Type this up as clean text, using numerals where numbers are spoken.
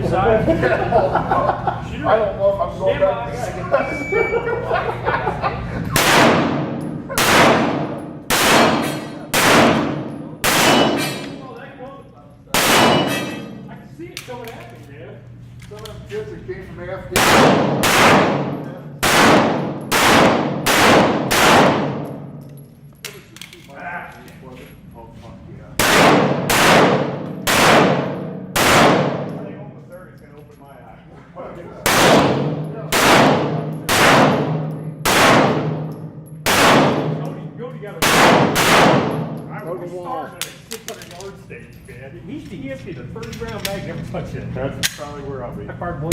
inside? I don't know if I'm going back to second. I can see it coming at me, man. Some of them kids that came from AFD. Oh, fuck yeah. I think on the third it's gonna open my eye. Go together. We started at a 600-yard stage, man. He emptied a 30-round mag, never touched it. That's probably where I'll be. I fired one.